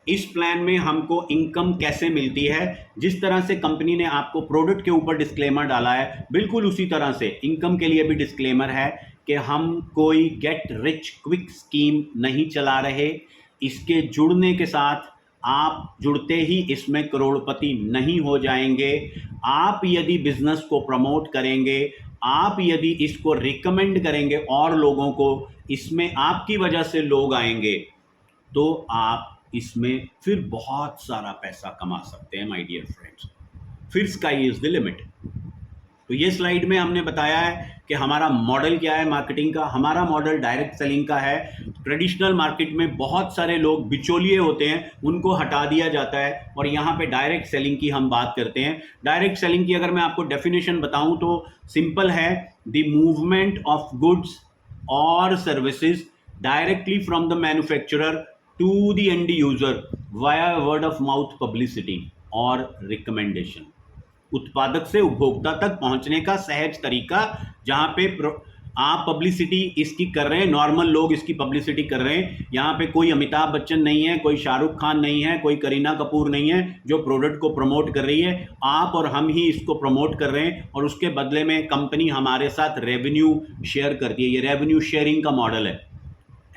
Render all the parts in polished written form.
इस प्लान में हमको इनकम कैसे मिलती है, जिस तरह से कंपनी ने आपको प्रोडक्ट के ऊपर डिस्क्लेमर डाला है, बिल्कुल उसी तरह से इनकम के लिए भी डिस्क्लेमर है कि हम कोई गेट रिच क्विक स्कीम नहीं चला रहे। इसके जुड़ने के साथ आप जुड़ते ही इसमें करोड़पति नहीं हो जाएंगे। आप यदि बिजनेस को प्रमोट करेंगे, आप यदि इसको रिकमेंड करेंगे और लोगों को, इसमें आपकी वजह से लोग आएंगे, तो आप इसमें फिर बहुत सारा पैसा कमा सकते हैं माय डियर फ्रेंड्स। फिर स्काई इज द लिमिट। तो ये स्लाइड में हमने बताया है कि हमारा मॉडल क्या है मार्केटिंग का। हमारा मॉडल डायरेक्ट सेलिंग का है। ट्रेडिशनल मार्केट में बहुत सारे लोग बिचौलिए होते हैं, उनको हटा दिया जाता है और यहाँ पे डायरेक्ट सेलिंग की हम बात करते हैं। डायरेक्ट सेलिंग की अगर मैं आपको डेफिनेशन बताऊं तो सिंपल है, द मूवमेंट ऑफ गुड्स और services directly from the manufacturer to the end user via word of mouth publicity और रिकमेंडेशन। उत्पादक से उपभोक्ता तक पहुंचने का सहज तरीका, जहां पे आप पब्लिसिटी इसकी कर रहे हैं, नॉर्मल लोग इसकी पब्लिसिटी कर रहे हैं। यहाँ पे कोई अमिताभ बच्चन नहीं है, कोई शाहरुख खान नहीं है, कोई करीना कपूर नहीं है जो प्रोडक्ट को प्रमोट कर रही है। आप और हम ही इसको प्रमोट कर रहे हैं और उसके बदले में कंपनी हमारे साथ रेवेन्यू शेयर करती है। ये रेवेन्यू शेयरिंग का मॉडल है।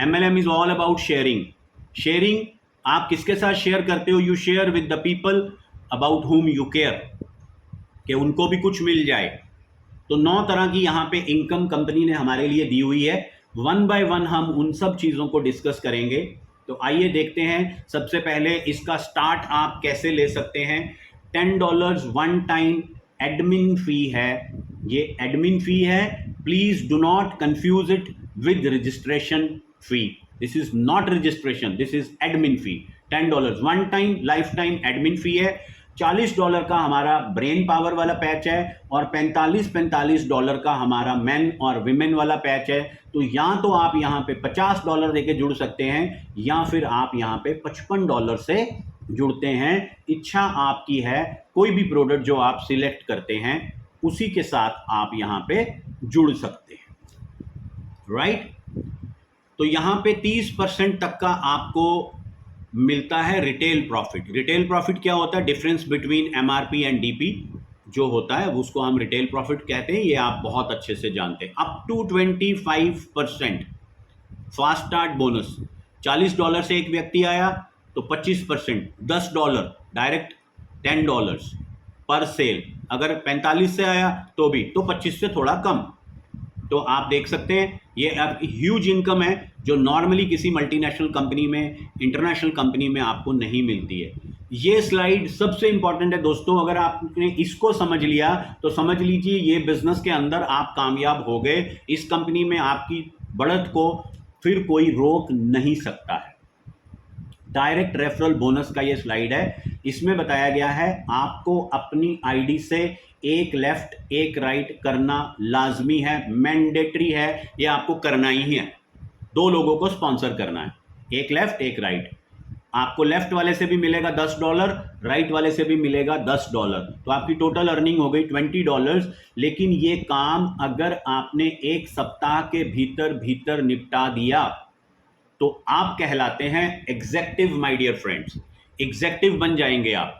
MLM is all about sharing. Sharing आप किसके साथ शेयर करते हो? You share with the people about whom you care, कि उनको भी कुछ मिल जाए। तो 9 तरह की यहाँ पे इनकम कंपनी ने हमारे लिए दी हुई है। वन बाय वन हम उन सब चीज़ों को डिस्कस करेंगे। तो आइए देखते हैं। सबसे पहले इसका स्टार्ट आप कैसे ले सकते हैं। $10 वन टाइम एडमिन फी है। ये एडमिन फी है, please do not confuse it with registration fee. This is not registration, this is admin fee. $10 one time life time admin fee है। $40 का हमारा ब्रेन पावर वाला पैच है और $45 का हमारा मैन और विमेन वाला पैच है। तो या तो आप यहाँ पे $50 देके जुड़ सकते हैं या फिर आप यहाँ पे $55 से जुड़ते हैं। इच्छा आपकी है, कोई भी प्रोडक्ट जो आप सिलेक्ट करते हैं उसी के साथ आप यहाँ पे जुड़ सकते हैं, राइट। तो यहाँ पे 30% तक का आपको मिलता है रिटेल प्रॉफिट। रिटेल प्रॉफिट क्या होता है? Difference between MRP and DP जो होता है उसको हम रिटेल प्रॉफिट कहते हैं। ये आप बहुत अच्छे से जानते हैं। Up to 25% fast start bonus. $40 से एक व्यक्ति आया तो 25%, $10 डायरेक्ट, $10 पर सेल। अगर 45 से आया तो भी, तो 25 से थोड़ा कम। तो आप देख सकते हैं ये ह्यूज इनकम है जो नॉर्मली किसी मल्टीनेशनल कंपनी में, इंटरनेशनल कंपनी में आपको नहीं मिलती है। ये स्लाइड सबसे इंपॉर्टेंट है दोस्तों। अगर आपने इसको समझ लिया तो समझ लीजिए ये बिजनेस के अंदर आप कामयाब हो गए। इस कंपनी में आपकी बढ़त को फिर कोई रोक नहीं सकता है। डायरेक्ट रेफरल बोनस का ये स्लाइड है। इसमें बताया गया है आपको अपनी आईडी से एक लेफ्ट एक राइट करना लाजमी है, मैंडेटरी है। ये आपको करना ही है। 2 लोगों को स्पॉन्सर करना है, एक लेफ्ट एक राइट। आपको लेफ्ट वाले से भी मिलेगा $10, राइट वाले से भी मिलेगा $10। तो आपकी टोटल अर्निंग हो गई $20। लेकिन ये काम अगर आपने एक सप्ताह के भीतर भीतर निपटा दिया तो आप कहलाते हैं executive my dear friends. Executive बन जाएंगे आप।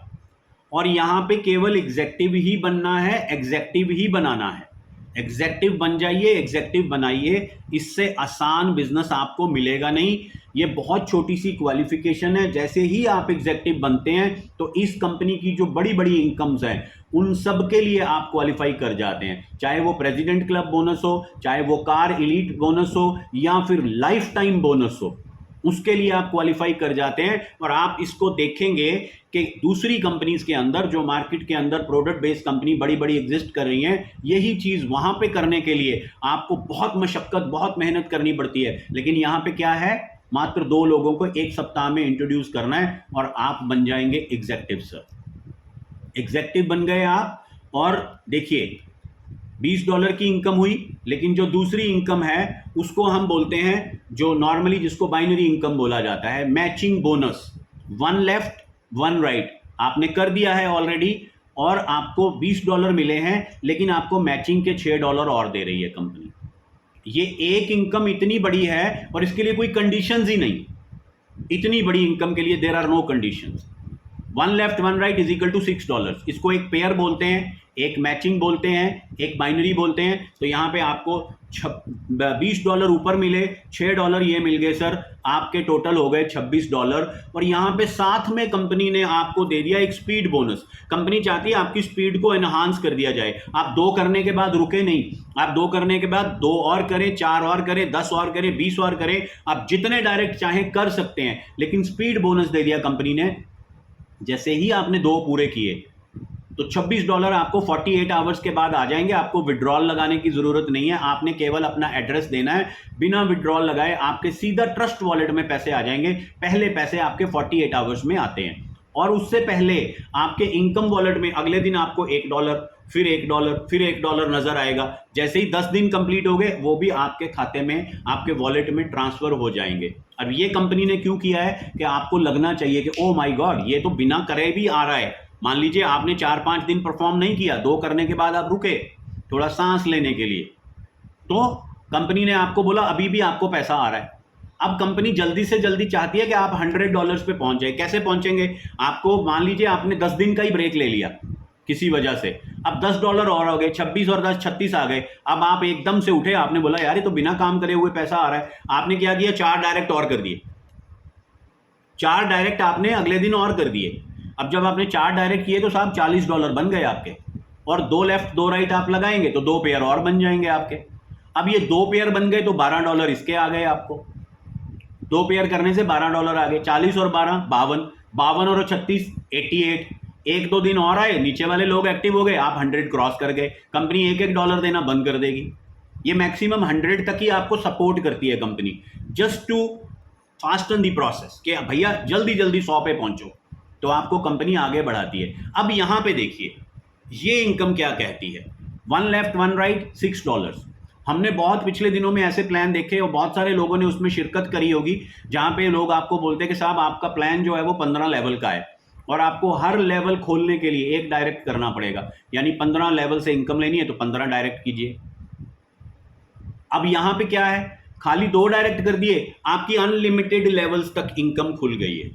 और यहां पे केवल एग्जेक्टिव ही बनना है, एग्जेक्टिव ही बनाना है। एग्जेक्टिव बन जाइए, एग्जेक्टिव बनाइए। इससे आसान बिजनेस आपको मिलेगा नहीं। ये बहुत छोटी सी क्वालिफिकेशन है। जैसे ही आप एग्जेक्टिव बनते हैं तो इस कंपनी की जो बड़ी बड़ी इनकम्स हैं उन सब के लिए आप क्वालिफाई कर जाते हैं। चाहे वो प्रेसिडेंट क्लब बोनस हो, चाहे वो कार एलीट बोनस हो या फिर लाइफ टाइम बोनस हो, उसके लिए आप क्वालिफाई कर जाते हैं। और आप इसको देखेंगे कि दूसरी कंपनीज के अंदर, जो मार्केट के अंदर प्रोडक्ट बेस्ड कंपनी बड़ी बड़ी एग्जिस्ट कर रही हैं, यही चीज वहां पे करने के लिए आपको बहुत मशक्कत, बहुत मेहनत करनी पड़ती है। लेकिन यहां पे क्या है, मात्र 2 लोगों को एक सप्ताह में इंट्रोड्यूस करना है और आप बन जाएंगे एग्जेक्टिव सर। एग्जेक्टिव बन गए आप। और देखिए $20 की इनकम हुई, लेकिन जो दूसरी इनकम है उसको हम बोलते हैं, जो नॉर्मली जिसको बाइनरी इनकम बोला जाता है, मैचिंग बोनस। 1 लेफ्ट 1 राइट आपने कर दिया है ऑलरेडी और आपको $20 मिले हैं, लेकिन आपको मैचिंग के $6 और दे रही है कंपनी। ये एक इनकम इतनी बड़ी है और इसके लिए कोई कंडीशंस ही नहीं। इतनी बड़ी इनकम के लिए there are no conditions. One left one right is equal to $6। इसको एक पेयर बोलते हैं, एक मैचिंग बोलते हैं, एक बाइनरी बोलते हैं। तो यहाँ पे आपको $20 ऊपर मिले, $6 ये मिल गए सर, आपके टोटल हो गए $26। और यहाँ पे साथ में कंपनी ने आपको दे दिया एक स्पीड बोनस। कंपनी चाहती है आपकी स्पीड को एनहांस कर दिया जाए। आप 2 करने के बाद रुके नहीं, आप 2 करने के बाद 2 और करें, 4 और करें, 10 और करें, 20 और करें, आप जितने डायरेक्ट चाहें कर सकते हैं। लेकिन स्पीड बोनस दे दिया कंपनी ने। जैसे ही आपने 2 पूरे किए तो $26 आपको 48 आवर्स के बाद आ जाएंगे। आपको विड्रॉल लगाने की जरूरत नहीं है, आपने केवल अपना एड्रेस देना है। बिना विड्रॉल लगाए आपके सीधा ट्रस्ट वॉलेट में पैसे आ जाएंगे। पहले पैसे आपके 48 आवर्स में आते हैं। और उससे पहले आपके इनकम वॉलेट में अगले दिन आपको $1, फिर $1, फिर $1 नजर आएगा। जैसे ही 10 दिन कंप्लीट हो गए, वो भी आपके खाते में, आपके वॉलेट में ट्रांसफर हो जाएंगे। अब ये कंपनी ने क्यों किया है कि आपको लगना चाहिए कि ओ माय गॉड, ये तो बिना करे भी आ रहा है। मान लीजिए आपने 4-5 दिन परफॉर्म नहीं किया, 2 करने के बाद आप रुके थोड़ा सांस लेने के लिए, तो कंपनी ने आपको बोला अभी भी आपको पैसा आ रहा है। अब कंपनी जल्दी से जल्दी चाहती है कि आप $100 पे पहुंच जाए। कैसे पहुंचेंगे? आपको मान लीजिए आपने 10 दिन का ही ब्रेक ले लिया किसी वजह से, अब $10 और हो गए, 26 और 10 36 आ गए। अब आप एकदम से उठे, आपने बोला यार ये तो बिना काम करे हुए पैसा आ रहा है। आपने क्या किया? 4 डायरेक्ट और कर दिए, 4 डायरेक्ट आपने अगले दिन और कर दिए। अब जब आपने 4 डायरेक्ट किए तो साहब $40 बन गए आपके, और 2 लेफ्ट 2 राइट आप लगाएंगे तो 2 पेयर और बन जाएंगे आपके। अब ये 2 पेयर बन गए तो $12 इसके आ गए आपको। 2 पेयर करने से $12 आ गए। 40 और 12 52, 52 और 36 88। 1-2 दिन और आए, नीचे वाले लोग एक्टिव हो गए, आप 100 क्रॉस कर गए। कंपनी $1-1 देना बंद कर देगी। ये मैक्सिमम 100 तक ही आपको सपोर्ट करती है company, just to fasten the process कि भैया जल्दी जल्दी 100 पे पहुंचो, तो आपको कंपनी आगे बढ़ाती है। अब यहां पे देखिए ये इनकम क्या कहती है। 1 लेफ्ट 1 राइट $6। हमने बहुत पिछले दिनों में ऐसे प्लान देखे और बहुत सारे लोगों ने उसमें शिरकत करी होगी, जहां पे लोग आपको बोलते हैं कि साहब आपका प्लान जो है वो 15 लेवल का है और आपको हर लेवल खोलने के लिए एक डायरेक्ट करना पड़ेगा। यानी 15 लेवल से इनकम लेनी है तो 15 डायरेक्ट कीजिए। अब यहां पे क्या है, खाली 2 डायरेक्ट कर दिए, आपकी अनलिमिटेड लेवल्स तक इनकम खुल गई है।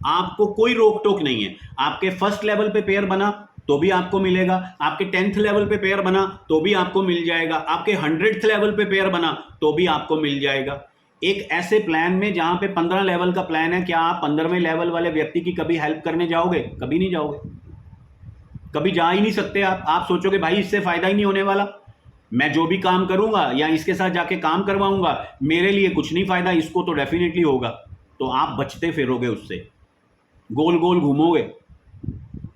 आपको कोई रोक टोक नहीं है। आपके फर्स्ट लेवल पे पेयर बना तो भी आपको मिलेगा, आपके 10th लेवल पे पेयर बना तो भी आपको मिल जाएगा, आपके 100th लेवल पे पेयर बना तो भी आपको मिल जाएगा। एक ऐसे प्लान में जहां पे 15 लेवल का प्लान है, क्या आप 15वें लेवल वाले व्यक्ति की कभी हेल्प करने जाओगे? कभी नहीं जाओगे, कभी जा ही नहीं सकते आप सोचोगे भाई इससे फायदा ही नहीं होने वाला, मैं जो भी काम करूंगा या इसके साथ जाके काम करवाऊंगा मेरे लिए कुछ नहीं फायदा, इसको तो डेफिनेटली होगा। तो आप बचते फिरोगे उससे, गोल गोल घूमोगे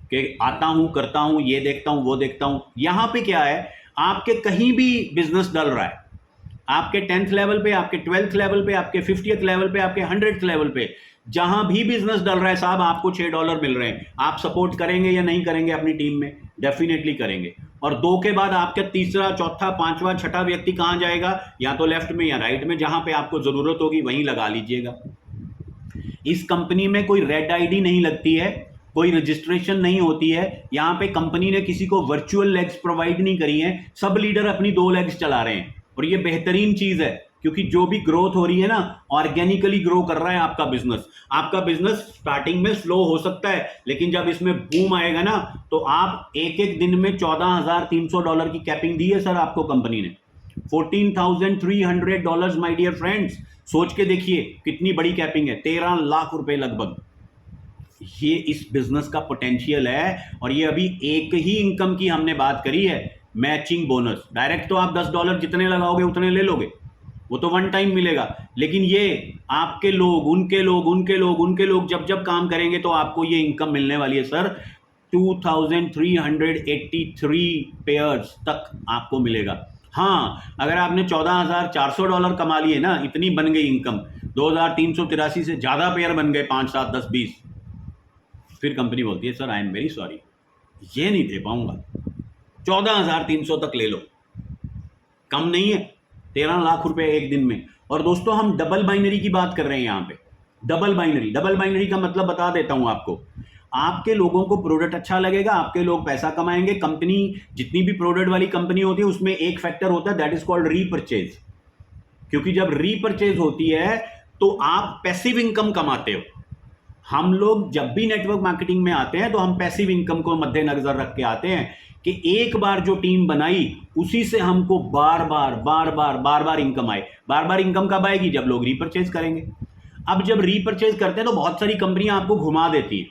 कि आता हूं, करता हूं, ये देखता हूं, वो देखता हूं। यहां पे क्या है, आपके कहीं भी बिजनेस डल रहा है, आपके 10th लेवल पे, आपके 12th लेवल पे, आपके 50th लेवल पे, आपके 100th लेवल पे, जहां भी बिजनेस डल रहा है साहब आपको $6 मिल रहे हैं। आप सपोर्ट करेंगे या नहीं करेंगे अपनी टीम में? डेफिनेटली करेंगे। और 2 के बाद आपका तीसरा, चौथा, पांचवा, छठा व्यक्ति कहां जाएगा? या तो लेफ्ट में या राइट में, जहां पे आपको जरूरत होगी वहीं लगा लीजिएगा। इस कंपनी में कोई रेड आईडी नहीं लगती है, कोई रजिस्ट्रेशन नहीं होती है। यहां पे कंपनी ने किसी को वर्चुअल लेग्स प्रोवाइड नहीं करी हैं, सब लीडर अपनी 2 लेग्स चला रहे हैं। और ये बेहतरीन चीज है, क्योंकि जो भी ग्रोथ हो रही है ना, ऑर्गेनिकली ग्रो कर रहा है आपका बिजनेस। आपका बिजनेस स्टार्टिंग में स्लो हो सकता है, लेकिन जब इसमें बूम आएगा ना, तो आप एक दिन में $14,300 की कैपिंग दी है सर आपको कंपनी ने। $14,300 माय डियर फ्रेंड्स, सोच के देखिए कितनी बड़ी कैपिंग है, 13 लाख रुपए लगभग। ये इस बिजनेस का पोटेंशियल है। और ये अभी एक ही इनकम की हमने बात करी है, मैचिंग बोनस। डायरेक्ट तो आप $10 जितने लगाओगे उतने ले लोगे, वो तो वन टाइम मिलेगा। लेकिन ये आपके लोग, उनके लोग, उनके लोग, उनके लोग जब जब काम करेंगे तो आपको ये इनकम मिलने वाली है सर। 2383 पेयर्स तक आपको मिलेगा। हाँ, अगर आपने $14,400 कमा लिए ना, इतनी बन गई इनकम, 2383 से ज्यादा पेयर बन गए, 5, 7, 10, 20, फिर कंपनी बोलती है sir I am very sorry, ये नहीं दे पाऊंगा, 14,300 तक ले लो। कम नहीं है, 13 लाख रुपए एक दिन में। और दोस्तों हम डबल बाइनरी की बात कर रहे हैं यहाँ पे। डबल बाइनरी का मतलब बता देता हूं आपको। आपके लोगों को प्रोडक्ट अच्छा लगेगा, आपके लोग पैसा कमाएंगे। कंपनी, जितनी भी प्रोडक्ट वाली कंपनी होती है उसमें एक फैक्टर होता है, दैट इज कॉल्ड रीपरचेज। क्योंकि जब रीपरचेज होती है तो आप पैसिव इनकम कमाते हो। हम लोग जब भी नेटवर्क मार्केटिंग में आते हैं तो हम पैसिव इनकम को मद्देनजर रख के आते हैं कि एक बार जो टीम बनाई उसी से हमको बार बार इनकम आए। बार बार इनकम कब आएगी? जब लोग रीपरचेज करेंगे। अब जब रीपरचेज करते हैं तो बहुत सारी कंपनियां आपको घुमा देती है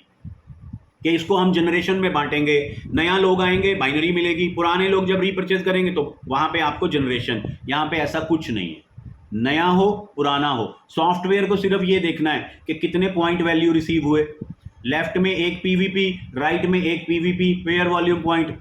कि इसको हम जनरेशन में बांटेंगे, नया लोग आएंगे बाइनरी मिलेगी, पुराने लोग जब रीपरचेज करेंगे तो वहां पे आपको जनरेशन। यहां पे ऐसा कुछ नहीं है, नया हो पुराना हो, सॉफ्टवेयर को सिर्फ ये देखना है कि कितने पॉइंट वैल्यू रिसीव हुए। लेफ्ट में एक पीवीपी, राइट में एक पीवीपी, पेयर वॉल्यूम पॉइंट,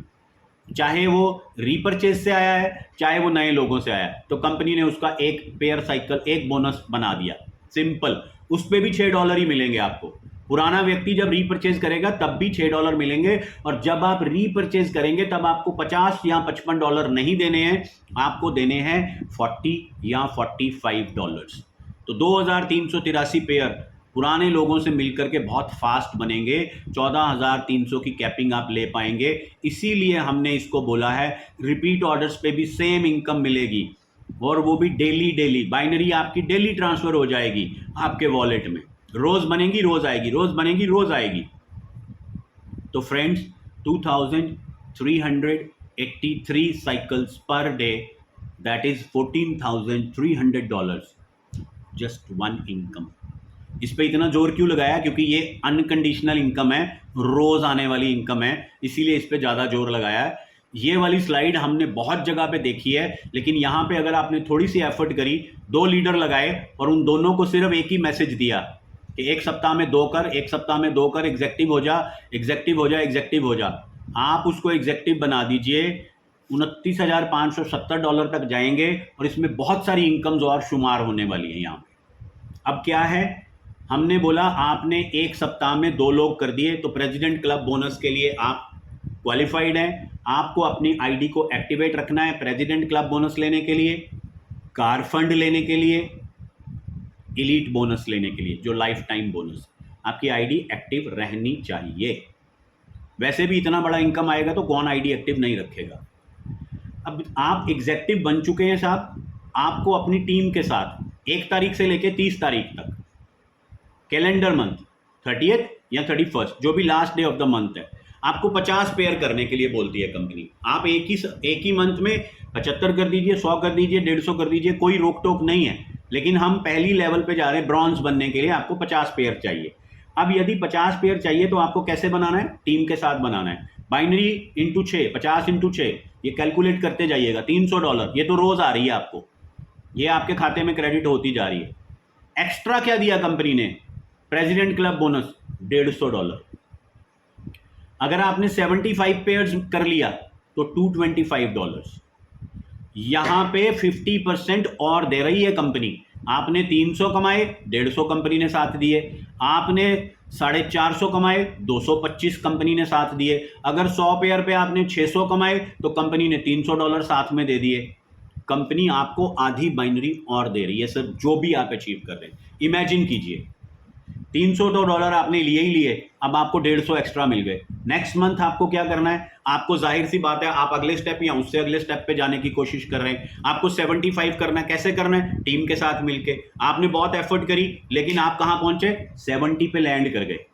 चाहे वो रीपरचेज से आया है चाहे वो नए लोगों से आया है, तो कंपनी ने उसका एक पेयर साइकिल, एक बोनस बना दिया। सिंपल। उस पर भी $6 ही मिलेंगे आपको। पुराना व्यक्ति जब रीपरचेज करेगा तब भी $6 मिलेंगे, और जब आप रीपरचेज करेंगे तब आपको 50 या $55 नहीं देने हैं, आपको देने हैं 40 या $45। तो 2383 पेयर पुराने लोगों से मिलकर के बहुत फास्ट बनेंगे। 14,300 की कैपिंग आप ले पाएंगे। इसीलिए हमने इसको बोला है रिपीट ऑर्डर्स पे भी सेम इनकम मिलेगी, और वो भी डेली। बाइनरी आपकी डेली ट्रांसफर हो जाएगी आपके वॉलेट में। रोज बनेगी रोज आएगी, रोज बनेगी रोज आएगी। तो friends, 2383 cycles per day, that is $14,300, just one income. इस पे इतना जोर क्यों लगाया? क्योंकि ये अनकंडीशनल इनकम है, रोज आने वाली इनकम है, इसीलिए इस पे ज़्यादा जोर लगाया है। ये वाली स्लाइड हमने बहुत जगह पे देखी है, लेकिन यहाँ पे अगर आपने थोड़ी सी एफर्ट करी, 2 लीडर लगाए और उन दोनों को सिर्फ एक ही मैसेज दिया कि एक सप्ताह में 2 कर, एक सप्ताह में 2 कर, एग्जेक्टिव हो जा, एग्जेक्टिव हो जा, एग्जेक्टिव हो जा। आप उसको एग्जेक्टिव बना दीजिए, $29,570 तक जाएंगे, और इसमें बहुत सारी इनकम्स और शुमार होने वाली है यहाँ पे। अब क्या है, हमने बोला आपने एक सप्ताह में 2 लोग कर दिए, तो प्रेसिडेंट क्लब बोनस के लिए आप क्वालिफाइड हैं। आपको अपनी आईडी को एक्टिवेट रखना है प्रेसिडेंट क्लब बोनस लेने के लिए, कार फंड लेने के लिए, एलीट बोनस लेने के लिए, जो लाइफ टाइम बोनस। आपकी आईडी एक्टिव रहनी चाहिए। वैसे भी इतना बड़ा इनकम आएगा तो कौन आईडी एक्टिव नहीं रखेगा। अब आप एग्जेक्टिव बन चुके हैं साहब, आपको अपनी टीम के साथ 1 तारीख से लेकर 30 तारीख तक, कैलेंडर मंथ 30th या 31st, जो भी last day of the month है, आपको 50 पेयर करने के लिए बोलती है कंपनी। आप एक ही मंथ में 75 कर दीजिए, 100 कर दीजिए, 150 कर दीजिए, कोई रोक टोक नहीं है। लेकिन हम पहली लेवल पे जा रहे हैं, ब्रॉन्ज बनने के लिए आपको 50 पेयर चाहिए। अब यदि 50 पेयर चाहिए तो आपको कैसे बनाना है? टीम के साथ बनाना है। बाइनरी इंटू 6, 50 इंटू 6, ये कैलकुलेट करते जाइएगा। $300, ये तो रोज आ रही है आपको, ये आपके खाते में क्रेडिट होती जा रही है। एक्स्ट्रा क्या दिया कंपनी ने? President club bonus $150। अगर आपने 75 पेयर्स कर लिया तो $225। यहां पे 50% और दे रही है कंपनी। आपने 300 कमाए, 150 कंपनी ने साथ दिए। आपने 450 कमाए, 225 कंपनी ने साथ दिए। अगर 100 पेयर पे आपने 600 कमाए तो कंपनी ने $300 साथ में दे दिए। कंपनी आपको आधी बाइनरी और दे रही है सर, जो भी आप अचीव कर रहे हैं। इमेजिन कीजिए, $300 आपने लिए ही लिए, अब आपको 150 एक्स्ट्रा मिल गए। नेक्स्ट मंथ आपको क्या करना है? आपको जाहिर सी बात है, आप अगले स्टेप या उससे अगले स्टेप पे जाने की कोशिश कर रहे हैं। आपको 75 करना है। कैसे करना है? टीम के साथ मिलके। आपने बहुत एफर्ट करी, लेकिन आप कहां पहुंचे? 70 पे लैंड कर गए।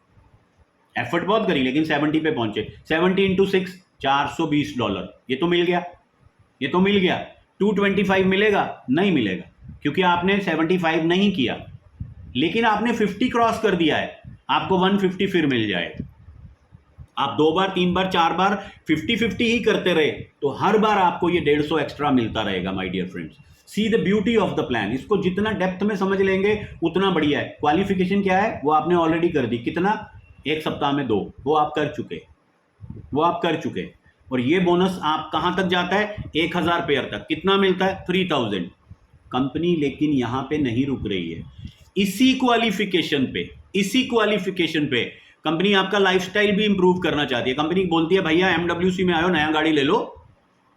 एफर्ट बहुत करी लेकिन 70 पे पहुंचे। 70 इंटू 6, $420। ये तो मिल गया, ये तो मिल गया। 225 मिलेगा? नहीं मिलेगा, क्योंकि आपने 75 नहीं किया, लेकिन आपने 50 क्रॉस कर दिया है। आपको 150 फिर मिल जाएगा। आप 2 बार, 3 बार, 4 बार 50-50 ही करते रहे तो हर बार आपको ये 150 एक्स्ट्रा मिलता रहेगा। My dear friends, see the beauty of the plan. इसको जितना डेप्थ में समझ लेंगे उतना बढ़िया है। क्वालिफिकेशन क्या है वो आपने ऑलरेडी कर दी। कितना? एक सप्ताह में 2, वो आप कर चुके, वो आप कर चुके। और ये बोनस आप कहां तक जाता है? 1000 पेयर तक। कितना मिलता है? 3000। कंपनी लेकिन यहां पे नहीं रुक रही है। इसी क्वालिफिकेशन पे कंपनी आपका लाइफस्टाइल भी इंप्रूव करना चाहती है। कंपनी बोलती है भैया एमडब्ल्यूसी में आयो, नया गाड़ी ले लो,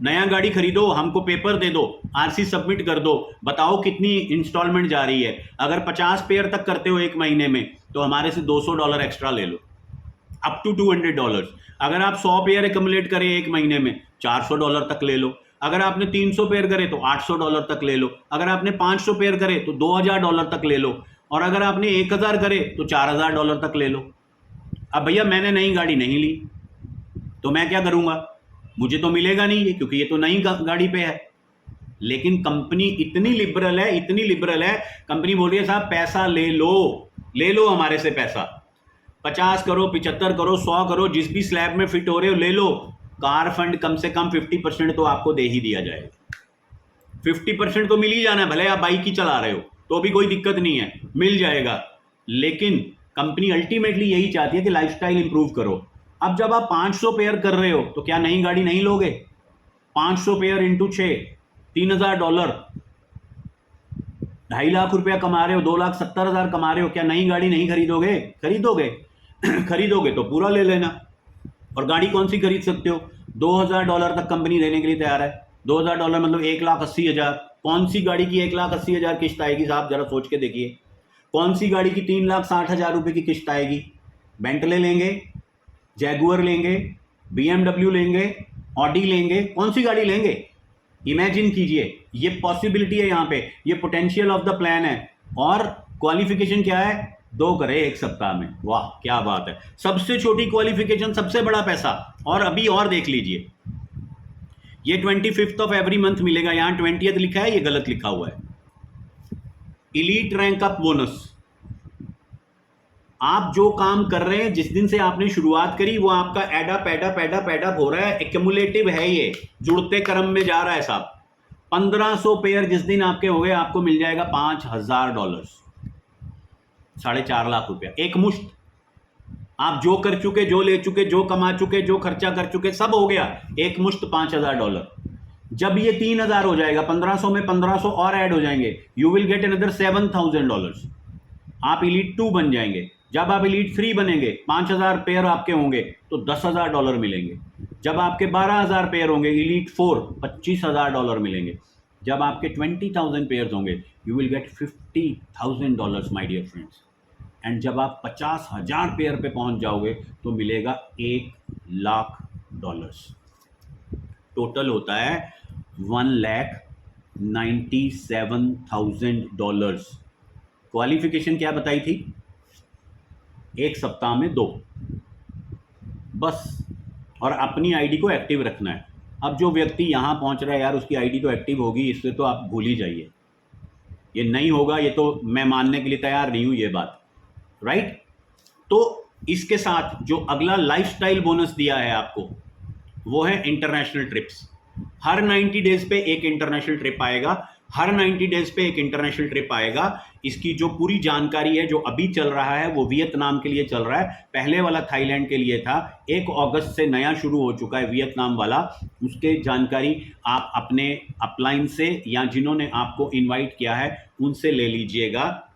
नया गाड़ी खरीदो, हमको पेपर दे दो, आरसी सबमिट कर दो, बताओ कितनी इंस्टॉलमेंट जा रही है। अगर 50 पेयर तक करते हो एक महीने में तो हमारे से $200 एक्स्ट्रा ले लो, अप टू $200। अगर आप 100 पेयर एक्युमुलेट करें एक महीने में, $400 तक ले लो। अगर आपने 300 पेयर करे तो $800 तक ले लो। अगर आपने 500 पेयर करे तो $2000 तक ले लो। और अगर आपने 1000 करे तो $4000 तक ले लो। अब भैया मैंने नई गाड़ी नहीं ली तो मैं क्या करूंगा, मुझे तो मिलेगा नहीं ये, क्योंकि ये तो नई गाड़ी पे है। लेकिन कंपनी इतनी लिबरल है, इतनी लिबरल है, कंपनी बोल रही है साहब पैसा ले लो हमारे से पैसा, 50 करो, 75 करो, 100 करो, जिस भी स्लैब में फिट हो रहे हो ले लो, कार फंड कम से कम 50% तो आपको दे ही दिया जाएगा। 50% तो मिल ही जाना है, भले आप बाइक ही चला रहे हो तो भी कोई दिक्कत नहीं है, मिल जाएगा। लेकिन कंपनी अल्टीमेटली यही चाहती है कि लाइफस्टाइल इंप्रूव करो। अब जब आप 500 पेयर कर रहे हो तो क्या नई गाड़ी नहीं लोगे? 500 पेयर इंटू 6, $3000, 2.5 लाख रुपया कमा रहे हो, 2,70,000 कमा रहे हो, क्या नई गाड़ी नहीं खरीदोगे? खरीदोगे। खरीदोगे तो पूरा ले लेना। और गाड़ी कौन सी खरीद सकते हो? $2,000 तक कंपनी देने के लिए तैयार है। $2,000 मतलब 1,80,000। कौन सी गाड़ी की 1,80,000 किस्त आएगी साहब, जरा सोच के देखिए। कौन सी गाड़ी की 3,60,000 रुपए की किस्त आएगी? बेंटले लेंगे, जैगुअर लेंगे, BMW लेंगे, ऑडी लेंगे, कौन सी गाड़ी लेंगे? इमेजिन कीजिए, ये पॉसिबिलिटी है यहाँ पे, ये पोटेंशियल ऑफ द प्लान है। और क्वालिफिकेशन क्या है? 2 करे 1 सप्ताह में। वाह क्या बात है, सबसे छोटी क्वालिफिकेशन सबसे बड़ा पैसा। और अभी और देख लीजिए, ये 25th ऑफ एवरी मंथ मिलेगा, यहाँ 20th लिखा है, ये गलत लिखा हुआ है। Elite rank up bonus. आप जो काम कर रहे हैं, जिस दिन से आपने शुरुआत करी, वो आपका एडअप हो रहा है, एक्यूमुलेटिव है, ये जुड़ते क्रम में जा रहा है साहब। 1500 पेयर जिस दिन आपके हो गए, आपको मिल जाएगा $5,000, 4.5 लाख रुपया, एक मुश्त। आप जो कर चुके, जो ले चुके, जो कमा चुके, जो खर्चा कर चुके, सब हो गया, एक मुश्त $5,000। जब ये 3,000 हो जाएगा, 1500 में 1500 और ऐड हो जाएंगे, यू विल गेट अनदर $7,000। आप इलीट 2 बन जाएंगे। जब आप इलीट 3 बनेंगे, 5,000 पेयर आपके होंगे तो $10,000 मिलेंगे। जब आपके 12,000 पेयर होंगे, इलीट 4, $25,000 मिलेंगे। जब आपके 20,000 पेयर होंगे, you will get $50,000 my dear friends. And जब आप 50,000 पेयर पे पहुंच जाओगे तो मिलेगा $1,00,000। टोटल होता है $1,97,000। क्वालिफिकेशन क्या बताई थी? 1 सप्ताह में 2 बस। और अपनी आईडी को एक्टिव रखना है। अब जो व्यक्ति यहाँ पहुँच रहा है यार, उसकी आईडी तो एक्टिव होगी, इससे तो आप भूल ही जाइए, ये नहीं होगा, ये तो मैं मानने के लिए तैयार नहीं हूँ ये बात, राइट। तो इसके साथ जो अगला लाइफस्टाइल बोनस दिया है आपको, वो है इंटरनेशनल ट्रिप्स। हर 90 डेज पे एक इंटरनेशनल ट्रिप आएगा, हर 90 डेज पे एक इंटरनेशनल ट्रिप आएगा। इसकी जो पूरी जानकारी है, जो अभी चल रहा है, वो वियतनाम के लिए चल रहा है। पहले वाला थाईलैंड के लिए था, 1 अगस्त से नया शुरू हो चुका है वियतनाम वाला। उसके जानकारी आप अपने अपलाइन से या जिन्होंने आपको इनवाइट किया है उनसे ले लीजिएगा।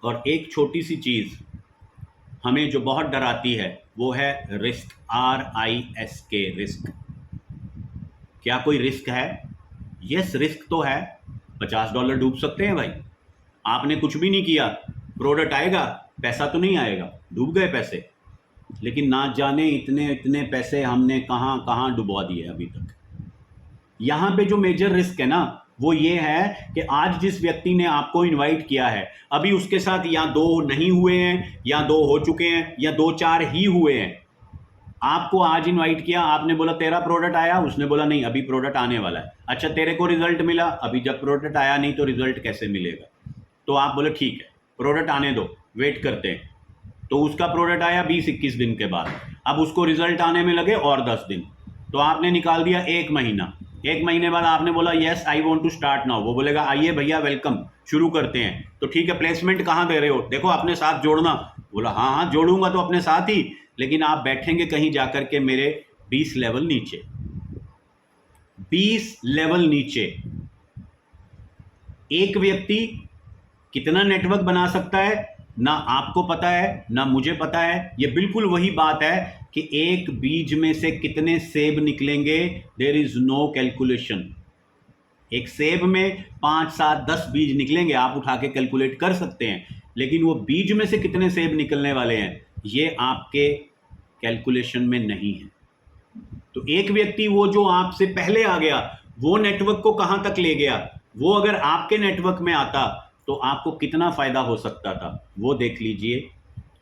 और एक छोटी सी चीज़ हमें जो बहुत डराती है वो है रिस्क, RISK, रिस्क। क्या कोई रिस्क है? यस, रिस्क तो है। $50 डूब सकते हैं भाई। आपने कुछ भी नहीं किया, प्रोडक्ट आएगा, पैसा तो नहीं आएगा, डूब गए पैसे। लेकिन ना जाने इतने इतने पैसे हमने कहाँ कहाँ डुबा दिए अभी तक। यहाँ पे जो मेजर रिस्क है ना, वो ये है कि आज जिस व्यक्ति ने आपको इनवाइट किया है, अभी उसके साथ या 2 नहीं हुए हैं, या 2 हो चुके हैं, या 2-4 ही हुए हैं। आपको आज इनवाइट किया, आपने बोला तेरा प्रोडक्ट आया, उसने बोला नहीं अभी प्रोडक्ट आने वाला है। अच्छा, तेरे को रिजल्ट मिला, अभी जब प्रोडक्ट आया नहीं तो रिजल्ट कैसे मिलेगा? तो आप बोले ठीक है प्रोडक्ट आने दो, वेट करते हैं। तो उसका प्रोडक्ट आया 20-21 दिन के बाद, अब उसको रिजल्ट आने में लगे और 10 दिन, तो आपने निकाल दिया 1 महीना। 1 महीने बाद आपने बोला yes I want to start now, वो बोलेगा आइए भैया वेलकम, शुरू करते हैं। तो ठीक है, प्लेसमेंट कहाँ दे रहे हो? देखो अपने साथ जोड़ना। बोला हाँ हाँ जोड़ूंगा तो अपने साथ ही, लेकिन आप बैठेंगे कहीं जाकर के मेरे 20 लेवल नीचे। 20 लेवल नीचे एक व्यक्ति कितना नेटवर्क बना सकता है, ना आपको पता है ना मुझे पता है। ये बिल्कुल वही बात है कि एक बीज में से कितने सेब निकलेंगे, देयर इज नो कैलकुलेशन। एक सेब में 5, 7, 10 बीज निकलेंगे, आप उठा के कैलकुलेट कर सकते हैं, लेकिन वो बीज में से कितने सेब निकलने वाले हैं ये आपके कैलकुलेशन में नहीं है। तो एक व्यक्ति वो जो आपसे पहले आ गया, वो नेटवर्क को कहां तक ले गया, वो अगर आपके नेटवर्क में आता तो आपको कितना फ़ायदा हो सकता था वो देख लीजिए।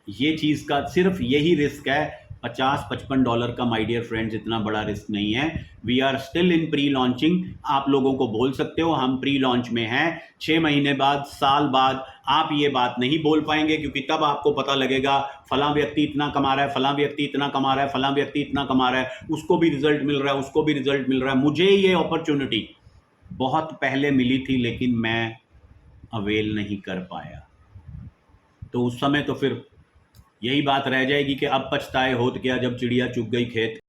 ये चीज़ का सिर्फ यही रिस्क है। $50-55 का माय डियर फ्रेंड्स इतना बड़ा रिस्क नहीं है। We are still in pre launching. आप लोगों को बोल सकते हो हम प्री लॉन्च में हैं। 6 महीने बाद, साल बाद आप ये बात नहीं बोल पाएंगे, क्योंकि तब आपको पता लगेगा फलां व्यक्ति इतना कमा रहा है, फलां व्यक्ति इतना कमा रहा है, फलां व्यक्ति इतना कमा रहा है, उसको भी रिजल्ट मिल रहा है, उसको भी रिजल्ट मिल रहा है। मुझे ये अपॉर्चुनिटी बहुत पहले मिली थी, लेकिन मैं अवेल नहीं कर पाया। तो उस समय तो फिर यही बात रह जाएगी कि अब पछताए होत क्या, जब चिड़िया चुग गई खेत।